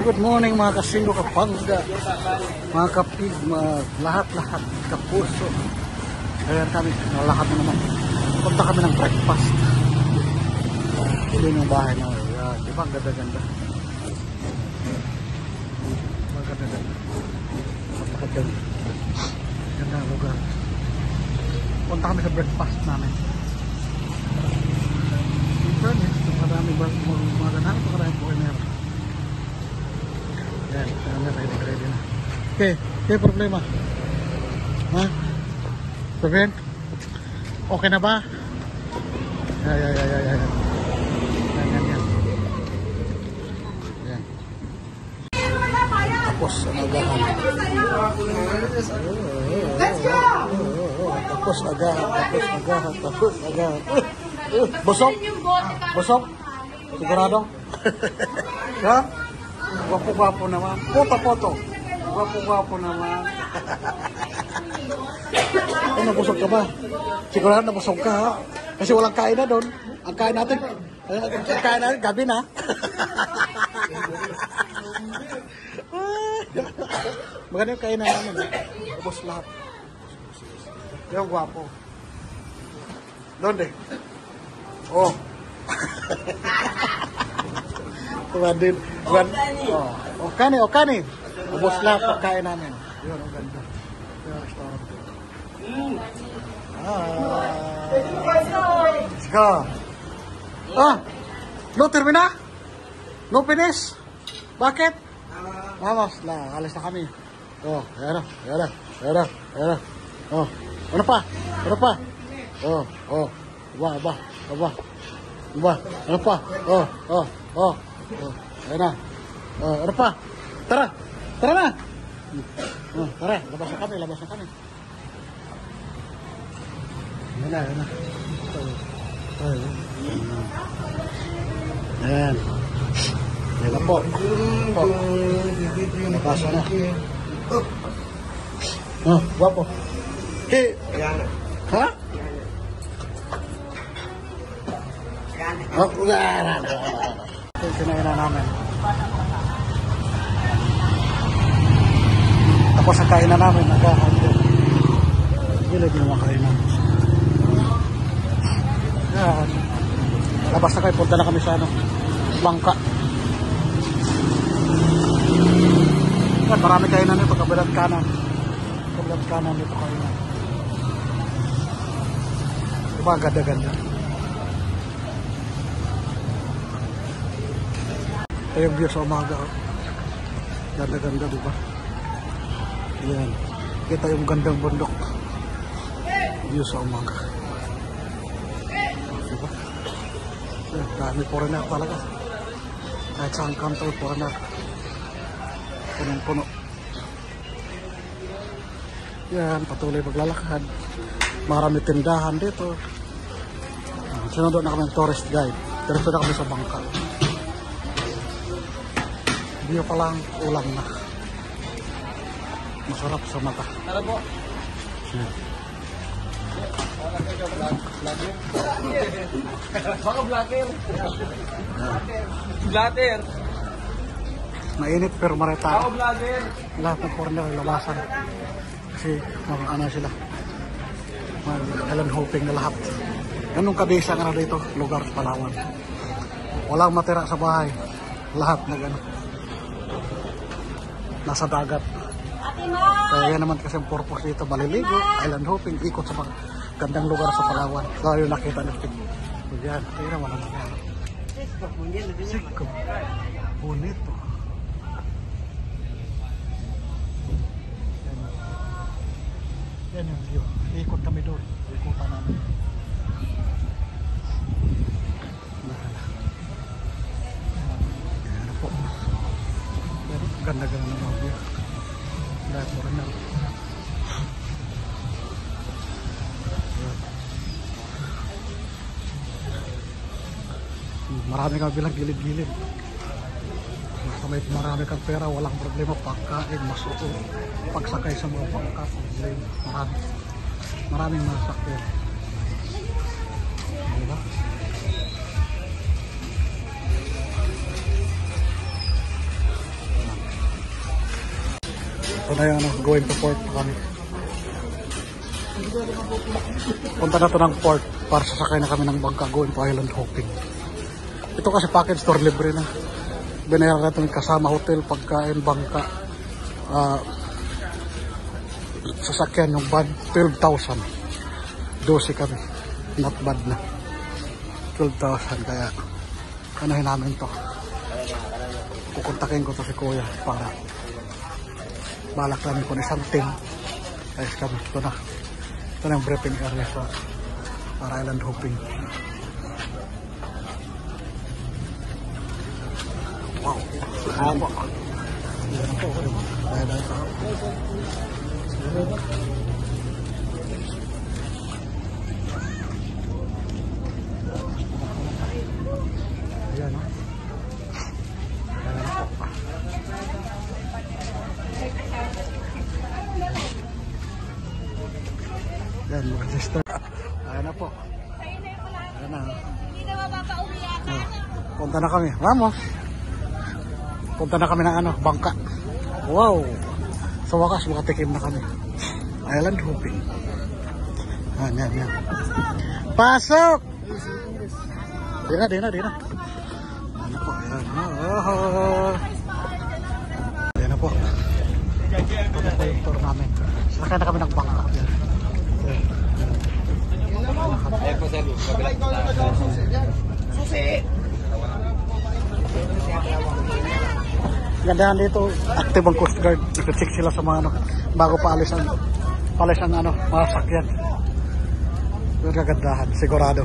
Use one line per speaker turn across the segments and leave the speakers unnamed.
Good morning mga kasinggo, kapangga, mga kapig, lahat-lahat, kapuso. Ayan kami, nalakad na naman. Punta kami ng breakfast. Ito yung bahay na. Ayan, di ba? Ang ganda-ganda. Maganda-ganda. Maganda-ganda. Ganda ang lugar. Punta kami sa breakfast namin. In fairness, marami ba magandang maraming buhay na yan. Yan, ready na. Okay, problema. Ha? Sabihin? Okay na ba? Yan. Yan. Tapos, agahan.
Let's go!
Tapos, agahan. Busog? Busog? Sigurado? Ha? Gwapo-gwapo naman. Foto. Gwapo-gwapo naman. Nabusog ka ba? Sigurado nabusog ka, ha? Kasi walang kain na doon. Ang kain natin, gabi na. Maganda yung kain na namin. Ubus lahat. Yung gwapo. Doon din. Oh. Wadin. O kani. Ubos lahat pagkain namin. Yun, ang ganda. Yung restaurant. Let's go. No termina? No finish? Bakit? Vamos, alis na kami. Ayan na. Ano pa? Ano pa? Ayan na. Ano pa? Tara na. Tara, labas na kami. Ayan na. Ayan. Ayan na po. Labas na. Guwapo. Ha? Kinain na namin. Tapos ang kain na namin, nag-ahanda. Gilid yung mga kainan. Yan. Labas na kayo, punta na kami sa bangka. Yan, marami kainan nito, kabilang kanan. Kabilang kanan dito kainan. Diba, ganda-ganda. Ito yung view sa umaga. Ganda-ganda, diba? Yan. Kita yung gandang bundok. View sa umaga. Diba? Yan, dami foreigner talaga. Kahit saan kanto, foreigner. Punong-puno. Yan, patuloy maglalakad. Marami tindahan dito. Sinunod na kami ng tourist guide. Diretso na kami sa bangka. View pa lang, ulam na. Masarap sa mata.
Tara po. Baka vlogger. Vlogger.
Mainit pero marita.
Baka vlogger.
Lahat ng foreigner labasan. Kasi ano sila. Island hopping na lahat. Ganun kabisa nga na dito, lugar sa Palawan. Walang matira sa bahay. Lahat na gano'n. Nasa dagat. Kaya yan naman kasi ang purpose dito, maliligo, island hopping, ikot sa mga gandang lugar sa Palawan. So yun nakita natin. So yan, kaya naman ang mga Siko. Bonito. Yan yung view. Ikot kami doon. Ikutan namin. Yan po. Pero ganda-ganda ng mga view. Dahil po rin na. Marami kang bilang gilid-gilid. Basta may marami kang pera, walang problema. Pagkain, masuko. Pagsakay sa mga bangka, maraming masakyan. Diba? Ito na yung going to port kami. Punta na to ng port para sasakay na kami ng bangka going to island hopping. Ito kasi package tour, libre na. Binayaran natin kasama hotel, pagkain, bangka, sasakyan yung bad 12,000. 12 kami. Not bad na. 12,000 kaya kanahin namin to. Kukontakin ko to si Kuya para balak namin kung isang team. Ayos kami. Ito na. Ito na yung briefing area para island hopping. Wow. Ayan po. Ayan po. Ayan po. Ayan o. Ayan, mga sister. Ayan na po. Ayan na.
Hindi na mapapauwi yata.
Punta na kami. Vamos! Punta na kami ng bangka. Wow! Sa wakas, makatikim na kami. Island hopping. Ayan, yan. Pasok! Di na. Ayan po, ayan. Ayan na po. Ito na po yung tour namin. Sakay na kami ng bangka. Ayan.
Ayan po, sir. Susi!
Gandahan dito, active ang Coast Guard. Nag-check sila sa mga bago paalis ang mga sakyan. Yung kagandahan, sigurado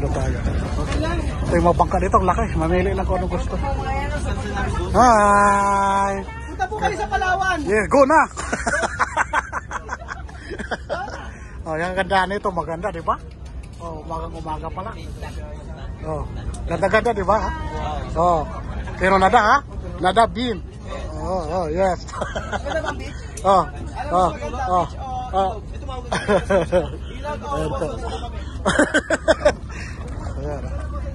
tayo. Ito yung mga bangka dito, ang laki. Mamili lang kung ano gusto. Hi!
Punta po kayo sa Palawan!
Yeah, go na! Oh, yung kagandahan nito, maganda, di ba? Oh, umaga pa lang. Oh, ganda-ganda, di ba? Oh, pero nada, ha? Nada beam. Oh, yes. Oh. Ayan po. Ayan.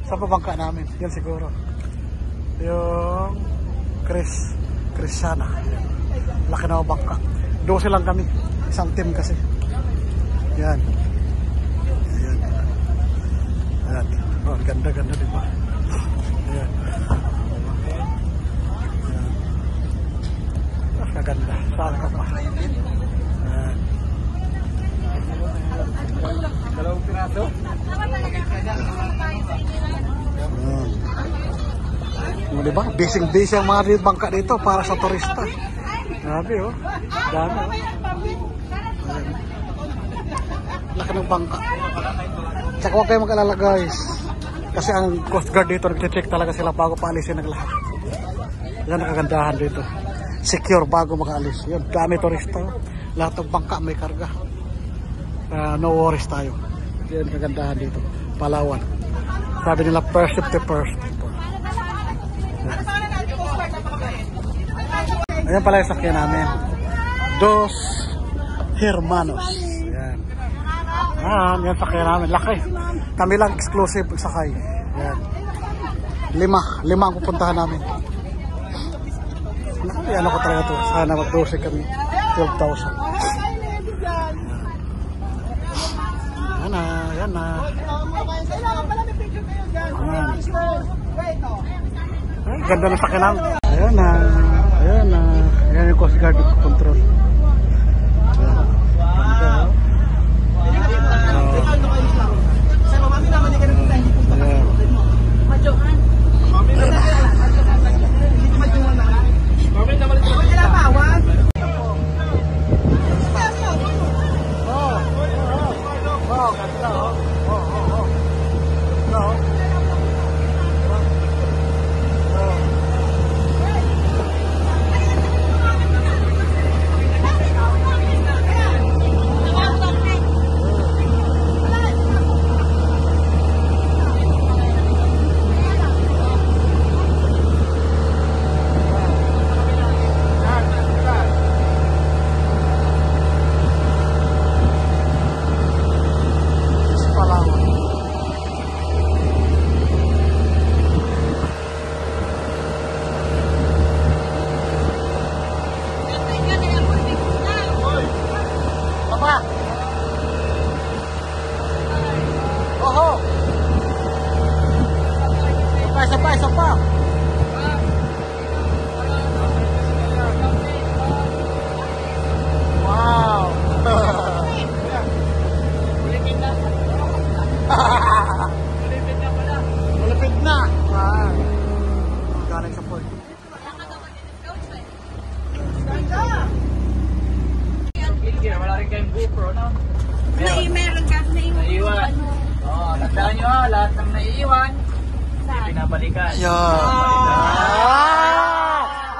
Sa pabangka namin, yan siguro. Yung Krishana. Laki na bangka. 12 lang kami. Isang team kasi. Yan. Ayan. Oh, ganda, di ba? Ayan. Mas kaganda. Saan ka pa? Ayan.
Dalawang piraso?
Ayan. Diba? Busy ang mga bangka dito para sa turista. Grabe, oh. Dami, oh. Ayan. Laki ng bangka. Tsaka huwag kayo mag-alala, guys. Kasi ang Coast Guard dito, nag-check talaga sila bago paalisin ng lahat. Yan ang kagandahan dito. Secure bago makaalis. Yan, dami turista. Lahat ng bangka may karga. No worries tayo. Yan ang kagandahan dito. Palawan. Sabi nila, first safety first. Ayan pala yung sakyan namin. Dos Hermanos. Yan. Yan sakyan namin. Laki. Kami lang exclusive sakay. Yan. 5 ang pupuntahan namin. Ano ko talaga to? Sana mag-12 kami. 12,000. Yan na. Ay, ganda ng sakyan namin. Ayan na. Ayan yung Coast Guard control. nanay sa port.
Wala rin kayong GoPro, no?
Meron ka.
Naiwan. Oo, tandaan nyo ha, lahat ng naiiwan, hindi pinabalikan.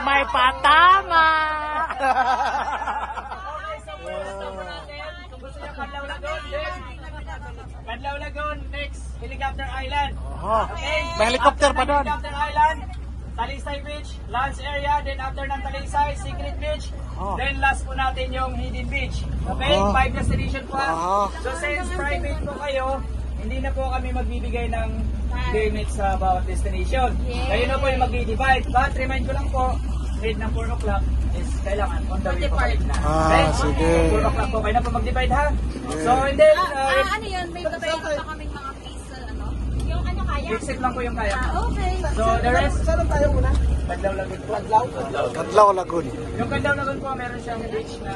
May patama!
Okay, so stop natin. Kung gusto nyo Canlaw Lagoon, then Canlaw Lagoon, next, Helicopter Island. Okay?
May helicopter pa doon.
Helicopter Island, Talisay Beach, Lance area, then after ng Talisay, Secret Beach, then last po natin yung Hidden Beach. Okay? 5 destination po ha. So since private po kayo, hindi na po kami magbibigay ng limit sa bawat destination. Kayo na po yung mag-divide. But remind ko lang po, grade ng 4 o'clock is kailangan on the way pa na. Okay?
Sige.
4 o'clock po kayo na po mag-divide ha. So and then,
Ano yun? May babayan pa kaming mga piece, ano? Yung ano kaya?
exit lang po yung kaya.
Okay.
So the rest, saan tayo muna? Canlaw Lagoon po.
Kadlaw Lagoon.
Yung Canlaw Lagoon po, meron siyang beach na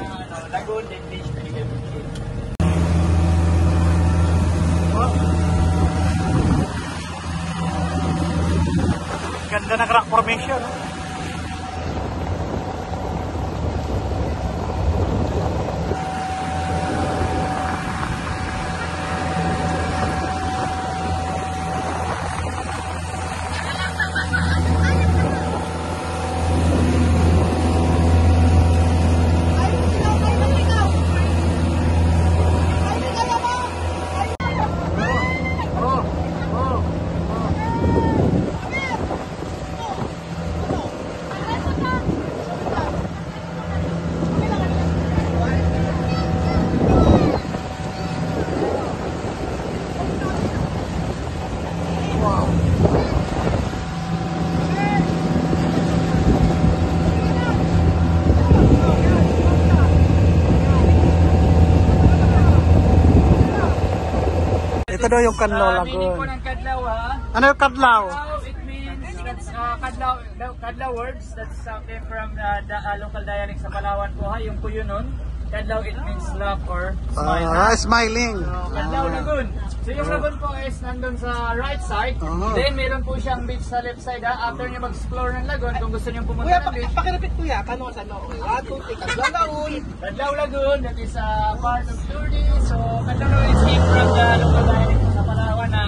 lagoon, then beach na hindi.
Ganda ng rock formation. Ito daw yung Canlaw
Meaning po
Lagoon.
ng Canlaw ha.
Ano yung Kadlaw?
Canlaw, it means that's Canlaw words that's came from the local dialect sa Palawan po ha, yung puyo nun. Canlaw, it means laugh or smile.
Smiling.
Canlaw Lagoon. So yung lagoon po is nandun sa right side. Then meron po siyang beach sa left side ha. After nyo mag-explore ng lagoon, kung gusto nyo pumunta ng beach.
Pakirapit kuya, kano sa no? Ato, Canlaw Lagoon.
Canlaw Lagoon, that is part of tourist. So Canlaw Lagoon is came from the local dialect sa Palawan na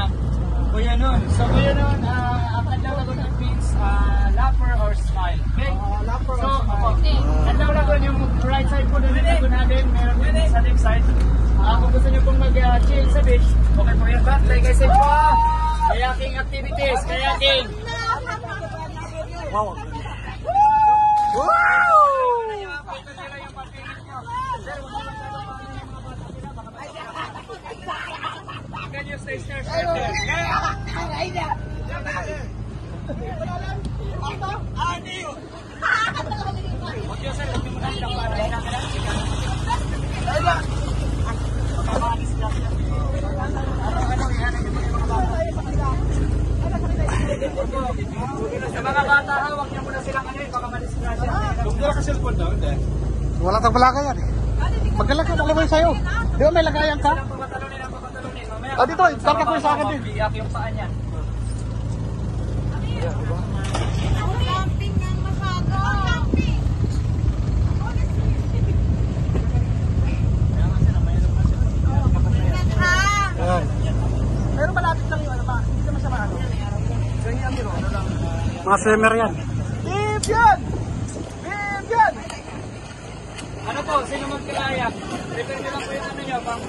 puyo nun. So puyo nun, Canlaw Lagoon it means laugher or smile. Okay? So, Canlaw Lagoon, yung right side po doon yung natin, meron din sa left side. Kung gusto nyo pong mag-chill sa beach, okay po yan. But like I said po, kayaking activities, kayaking.
Wow.
Can you stay stairs right there? Sa mga bata, hawak niyo muna silang ano, baka madisgrasya. Kung ka cellphone daw, hindi.
Wala tang balakayan eh. Maglalakad, alam mo yun sa'yo. Di ba may lagayan ka?
Papatalunin ang papatalunin. Mamaya,
Ah, dito, darka ko sa akin din.
biyak yung paa niya.
Camping ng masyado. Camping.
Ayan.
Pero malapit lang yung ano ba? Hindi naman siya maano. Ganyan yun, ano lang.
Mga swimmer yan.
Beep yan! Beep yan!
Ano po, sino magkilaya? Prepare nyo lang po yung ano nyo, pang